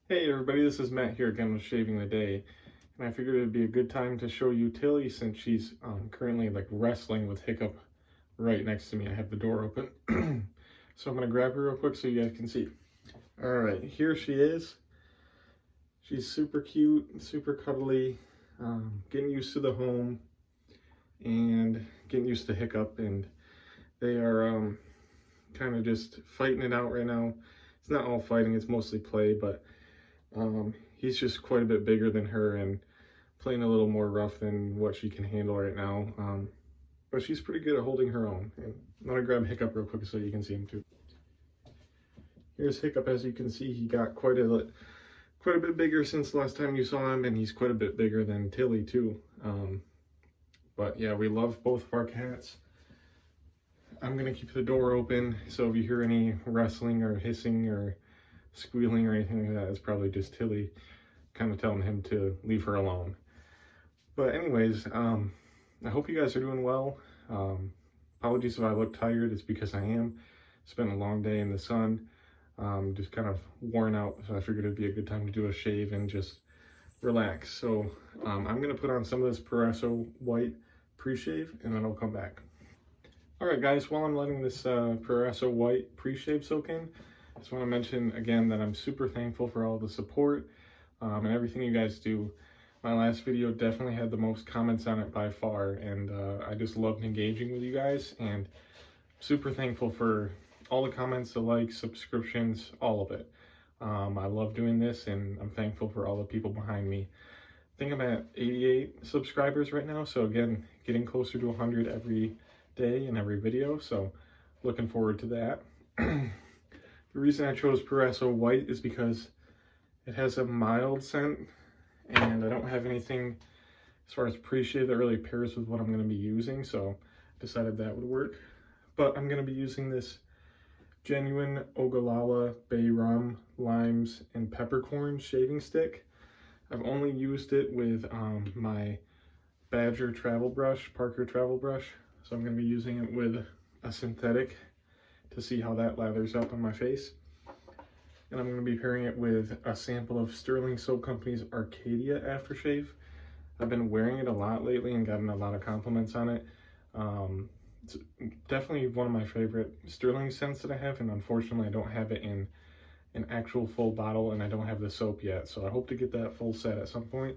Hey everybody, this is Matt here again with Shaving the Day, and I figured it'd be a good time to show you Tilly since she's currently like wrestling with Hiccup right next to me. I have the door open, so I'm gonna grab her real quick so you guys can see. All right, here she is. She's super cute, super cuddly, getting used to the home and getting used to Hiccup, and they are kind of just fighting it out right now. It's not all fighting, it's mostly play, but he's just quite a bit bigger than her and playing a little more rough than what she can handle right now. But she's pretty good at holding her own. And I'm gonna grab Hiccup real quick so you can see him too. Here's Hiccup. As you can see, he got quite a bit bigger since the last time you saw him, and he's quite a bit bigger than Tilly too. But yeah, we love both of our cats. I'm gonna keep the door open, so if you hear any wrestling or hissing or squealing or anything like that, it's probably just Tilly kind of telling him to leave her alone. But anyways, I hope you guys are doing well. Apologies if I look tired, it's because I am. Spent a long day in the sun, just kind of worn out, so I figured it'd be a good time to do a shave and just relax. So I'm gonna put on some of this Peresso White pre-shave and then I'll come back. All right guys, while I'm letting this Peresso White pre-shave soak in, I just want to mention again that I'm super thankful for all the support and everything you guys do. My last video definitely had the most comments on it by far, and I just loved engaging with you guys, and super thankful for all the comments, the likes, subscriptions, all of it. I love doing this, and I'm thankful for all the people behind me. I think I'm at 88 subscribers right now, so again, getting closer to 100 every day and every video, so looking forward to that. The reason I chose Peresso White is because it has a mild scent, and I don't have anything as far as pre-shave that really pairs with what I'm going to be using, so I decided that would work. But I'm going to be using this genuine Ogallala Bay Rum, limes, and peppercorn shaving stick. I've only used it with my Badger travel brush, Parker travel brush, so I'm going to be using it with a synthetic to see how that lathers up on my face. And I'm going to be pairing it with a sample of Stirling Soap Company's Arkadia Aftershave. I've been wearing it a lot lately and gotten a lot of compliments on it. It's definitely one of my favorite Stirling scents that I have, and unfortunately I don't have it in an actual full bottle, and I don't have the soap yet, so I hope to get that full set at some point.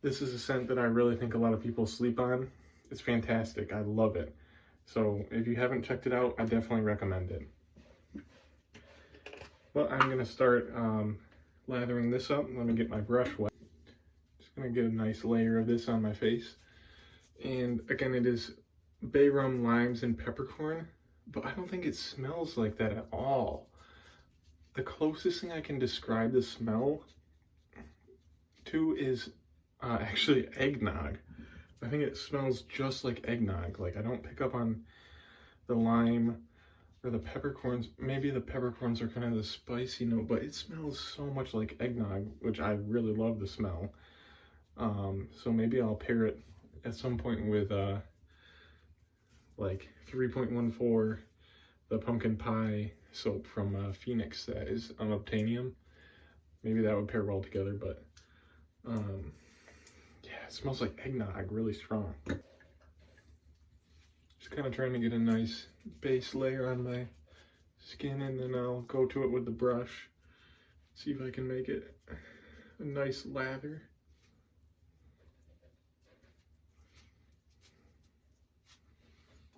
This is a scent that I really think a lot of people sleep on. It's fantastic. I love it. So if you haven't checked it out, I definitely recommend it. Well, I'm going to start lathering this up. Let me get my brush wet. Just going to get a nice layer of this on my face. And again, it is Bay Rum, limes, and peppercorn, but I don't think it smells like that at all. The closest thing I can describe the smell to is actually eggnog. I think it smells just like eggnog. Like, I don't pick up on the lime or the peppercorns. Maybe the peppercorns are kind of the spicy note, but it smells so much like eggnog, which I really love the smell. So maybe I'll pair it at some point with like 3.14, the pumpkin pie soap from Phoenix that is unobtainium. Maybe that would pair well together, but yeah, it smells like eggnog, really strong. Just kind of trying to get a nice base layer on my skin, and then I'll go to it with the brush, see if I can make it a nice lather.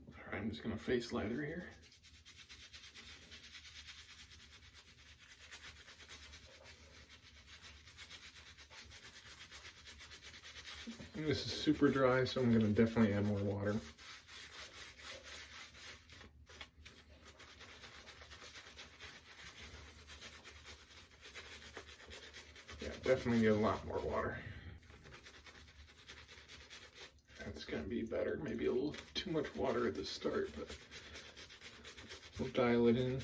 All right, I'm just gonna face lather here. And this is super dry, so I'm gonna definitely add more water. Yeah, definitely need a lot more water. That's gonna be better. Maybe a little too much water at the start, but we'll dial it in.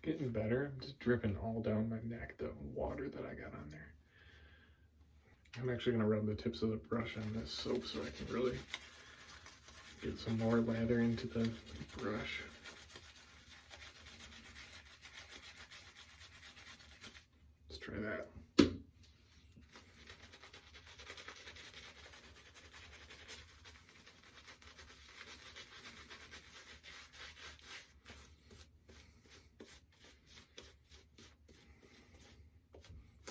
getting better. I'm just dripping all down my neck, the water that I got on there. I'm actually going to rub the tips of the brush on this soap so I can really get some more lather into the brush. Let's try that.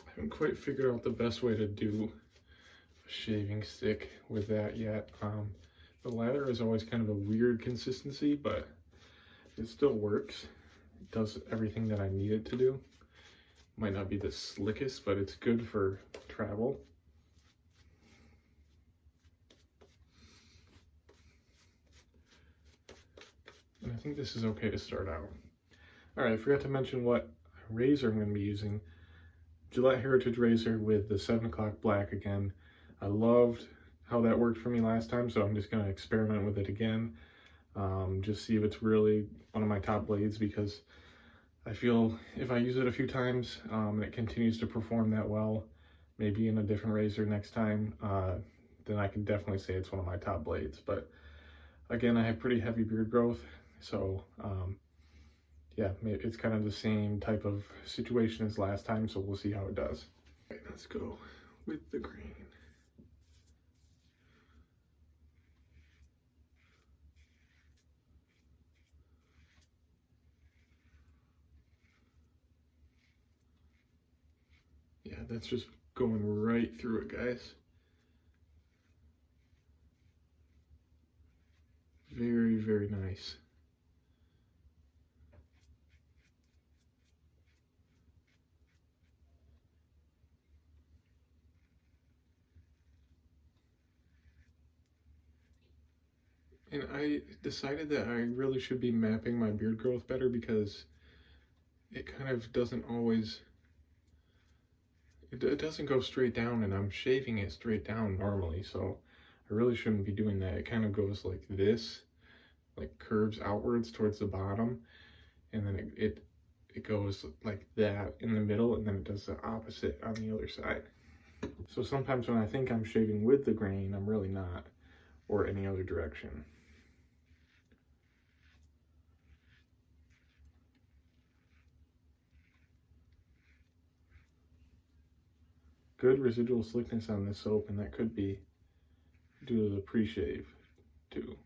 I haven't quite figured out the best way to do a shaving stick with that yet. The lather is always kind of a weird consistency, but it still works. It does everything that I need it to do. Might not be the slickest, but it's good for travel. And I think this is okay to start out. All right, I forgot to mention what razor I'm going to be using. Gillette Heritage Razor with the 7 o'clock black again. I loved how that worked for me last time, so I'm just going to experiment with it again. Just see if it's really one of my top blades, because I feel if I use it a few times and it continues to perform that well, maybe in a different razor next time, then I can definitely say it's one of my top blades. But again, I have pretty heavy beard growth, so yeah, it's kind of the same type of situation as last time, so we'll see how it does. All right, let's go with the grain. Yeah, that's just going right through it, guys. Very, very nice. And I decided that I really should be mapping my beard growth better, because it kind of doesn't always, it doesn't go straight down, and I'm shaving it straight down normally, so I really shouldn't be doing that. It kind of goes like this, like curves outwards towards the bottom, and then it goes like that in the middle, and then it does the opposite on the other side. So sometimes when I think I'm shaving with the grain, I'm really not, or any other direction. Good residual slickness on this soap, and that could be due to the pre-shave too.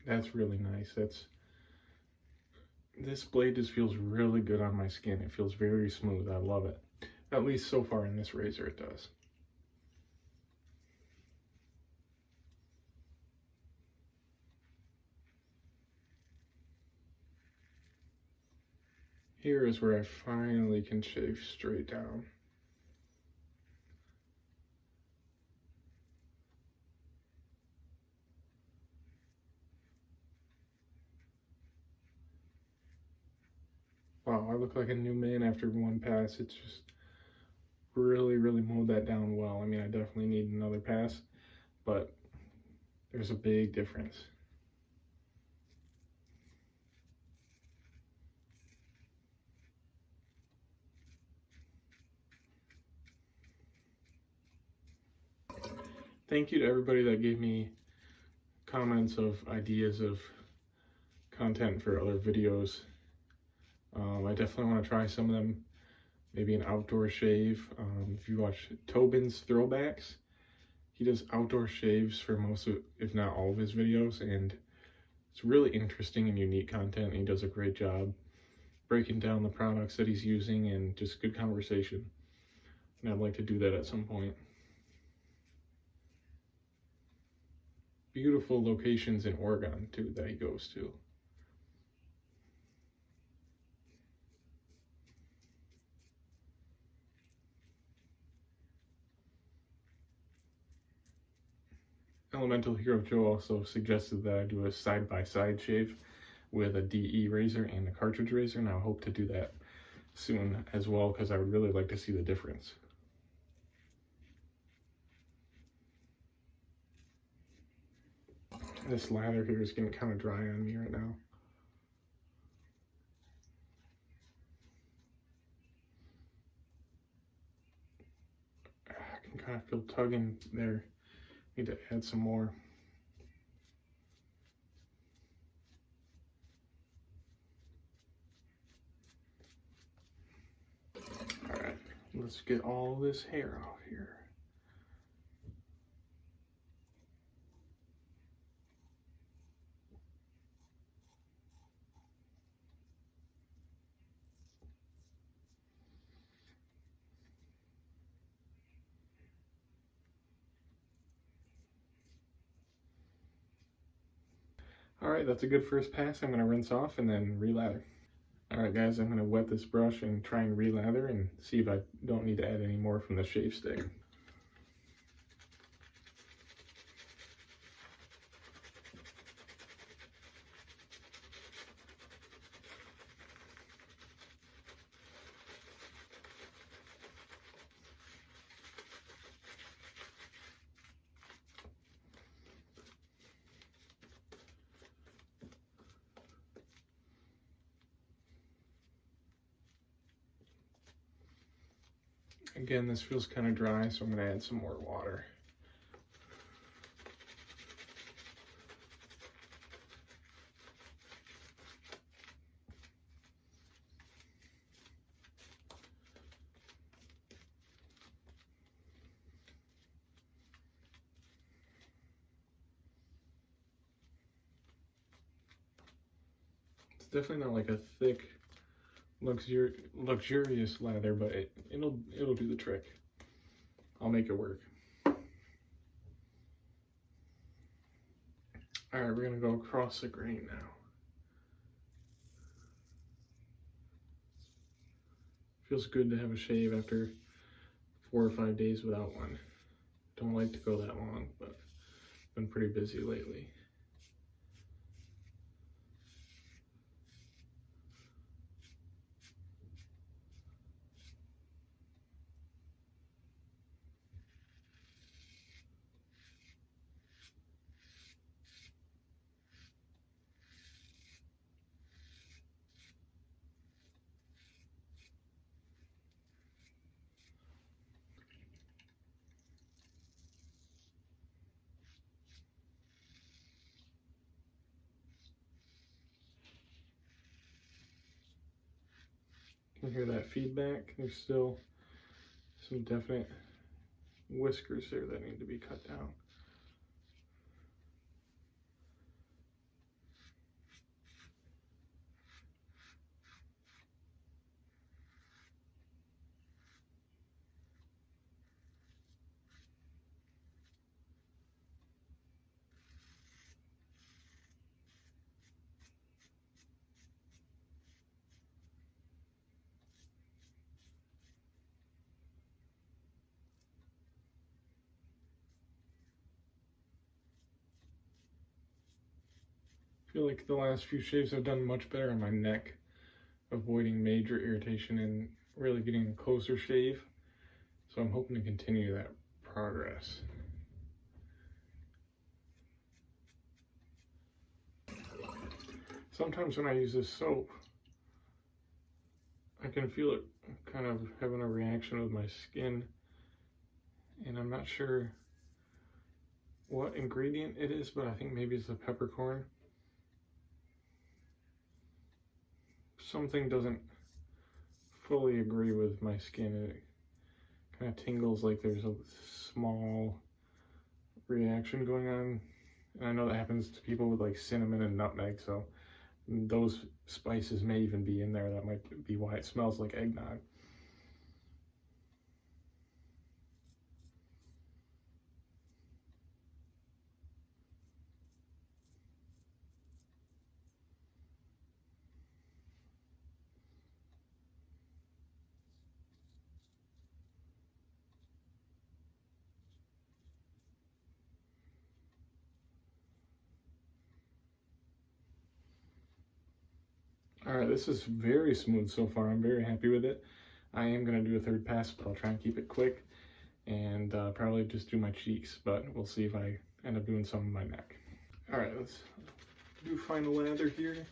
That's really nice. This blade just feels really good on my skin. It feels very smooth. I love it. At least so far in this razor it does. Here is where I finally can shave straight down. Wow, I look like a new man after one pass. It's just really, really mowed that down well. I mean, I definitely need another pass, but there's a big difference. Thank you to everybody that gave me comments of ideas of content for other videos. I definitely want to try some of them. Maybe an outdoor shave. If you watch Tobin's Throwbacks, he does outdoor shaves for most of, if not all of his videos, and it's really interesting and unique content, and he does a great job breaking down the products that he's using, and just good conversation. And I'd like to do that at some point. Beautiful locations in Oregon too that he goes to. Elemental Hero Joe also suggested that I do a side-by-side shave with a DE razor and a cartridge razor, and I hope to do that soon as well because I would really like to see the difference. This lather here is getting kind of dry on me right now. I can kind of feel tugging there. Need to add some more. Alright, let's get all this hair off here. Alright, that's a good first pass. I'm going to rinse off and then relather. Alright guys, I'm going to wet this brush and try and relather and see if I don't need to add any more from the shave stick. Again, this feels kind of dry, so I'm going to add some more water. It's definitely not like a thick, luxurious lather, but it'll do the trick. I'll make it work. Alright, we're gonna go across the grain now. Feels good to have a shave after 4 or 5 days without one. Don't like to go that long, but been pretty busy lately. You can hear that feedback. There's still some definite whiskers there that need to be cut down. I feel like the last few shaves I've done much better on my neck, avoiding major irritation and really getting a closer shave. So I'm hoping to continue that progress. Sometimes when I use this soap, I can feel it kind of having a reaction with my skin, and I'm not sure what ingredient it is, but I think maybe it's the peppercorn. Something doesn't fully agree with my skin. It kind of tingles like there's a small reaction going on. And I know that happens to people with like cinnamon and nutmeg, so those spices may even be in there. That might be why it smells like eggnog. All right, this is very smooth so far. I'm very happy with it. I am gonna do a third pass, but I'll try and keep it quick and probably just do my cheeks, but we'll see if I end up doing some of my neck. All right, let's do final lather here.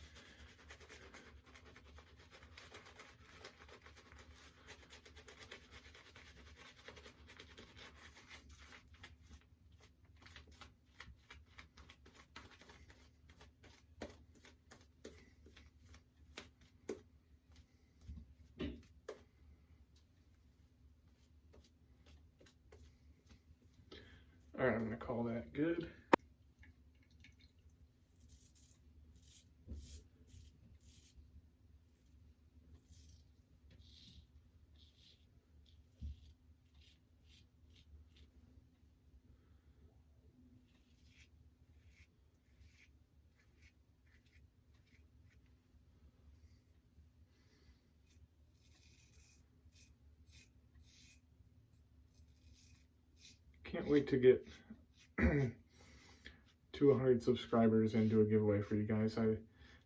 All right, I'm gonna call that good. Can't wait to get to 100 subscribers and do a giveaway for you guys. I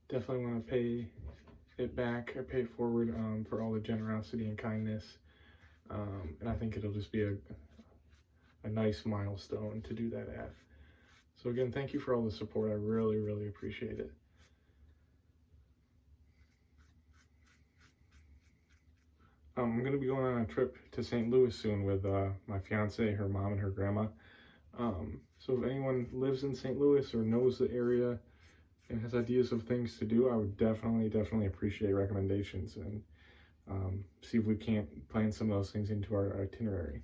definitely want to pay it back or pay it forward for all the generosity and kindness. And I think it'll just be a nice milestone to do that at. So again, thank you for all the support. I really, really appreciate it. I'm going to be going on a trip to St. Louis soon with my fiance, her mom, and her grandma. So if anyone lives in St. Louis or knows the area and has ideas of things to do, I would definitely appreciate recommendations and see if we can't plan some of those things into our itinerary.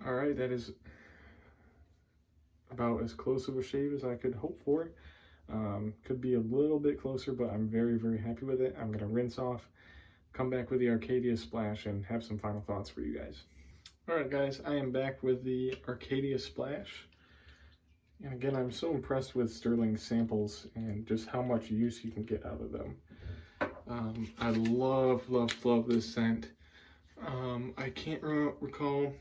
All right, that is about as close of a shave as I could hope for. Could be a little bit closer, but I'm very, very happy with it. I'm gonna rinse off, come back with the Arkadia Splash, and have some final thoughts for you guys. All right, guys, I am back with the Arkadia Splash. And again, I'm so impressed with Stirling samples and just how much use you can get out of them. I love this scent. I can't recall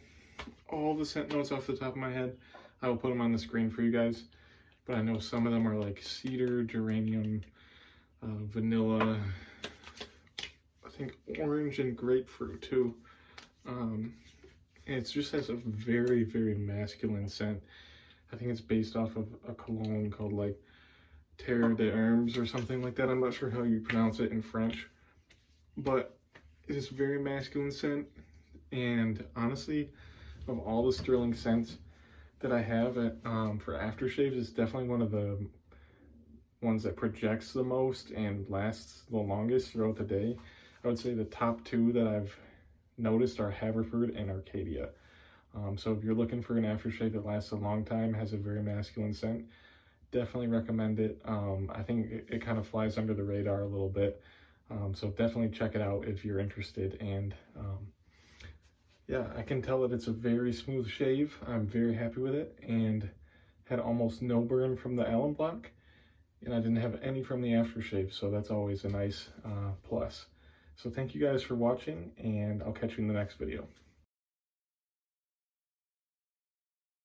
all the scent notes off the top of my head. I will put them on the screen for you guys, but I know some of them are like cedar, geranium, vanilla, I think orange and grapefruit too. And it just has a very, very masculine scent. I think it's based off of a cologne called like Terre d'Hermes or something like that. I'm not sure how you pronounce it in French, but it is very masculine scent. And honestly, of all the Stirling scents that I have for aftershaves, it's definitely one of the ones that projects the most and lasts the longest throughout the day. I would say the top two that I've noticed are Haverford and Arkadia. So if you're looking for an aftershave that lasts a long time, has a very masculine scent, definitely recommend it. I think it kind of flies under the radar a little bit. So definitely check it out if you're interested. And yeah, I can tell that it's a very smooth shave. I'm very happy with it and had almost no burn from the alum block. And I didn't have any from the aftershave, so that's always a nice plus. So thank you guys for watching, and I'll catch you in the next video.